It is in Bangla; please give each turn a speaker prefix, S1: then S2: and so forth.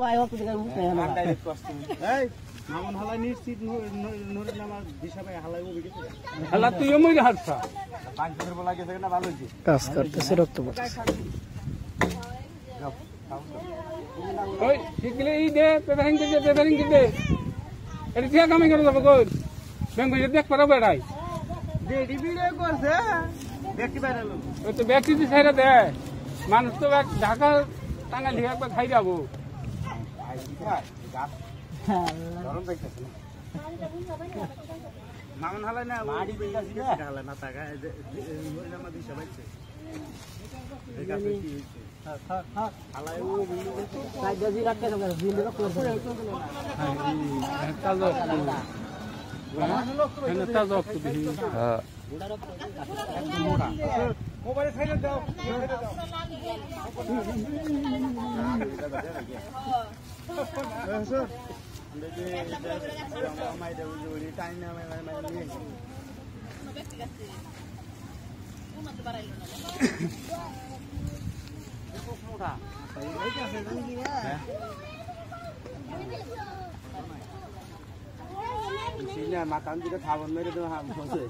S1: ভাই ওকে দিকে উঠে না
S2: ডাইরেক্ট কষ্ট এই মামুন হালাই নিশ্চিত নূরের নাম দিশা ভাই হালাই ও বিকেছে
S3: হালা তুইও মইরা হারছা
S2: 5 বছর বলা গেছে না ভালো হইছে
S4: কাজ করতেছে রক্ত পড়ছে
S3: ওই শিখলে এই দে পেপারিং দে এটা ঠিক কামই করে যাবো কই ব্যাংক করে দেখ পারো বেড়াই
S2: বেডি ভিডিও করছে ব্যক্তি বাইরে লোক
S3: ওই তো ব্যক্তি দি ছাইরা দে মানুষ তো ঢাকা টাঙ্গাইল থেকে একবার খাই যাবো
S2: গরম যাইতেছে না মামুন হালাই না মাড়ি বিকাছি না হালাই না টাকা নূরের নাম দিশা ভাইছে দেখা কি হইছে হালাই ও ভিডিও
S1: সাইডে জি রাখতে হবে ভিডিও করতে
S3: হ্যাঁ তাজা তাজা একটু দেখি
S4: হ্যাঁ
S2: মোবাইলে সাইডে দাও স্যার দেখে মাই দাও জুরি টাইম না মাই নিয়ে ব্যক্তি আছে ও মত বাড়াইলো না দেখো মোটা এই কাছে জানি কি সিনিয়র মাতান দিকে খাবার মেরে তো হাম ফসে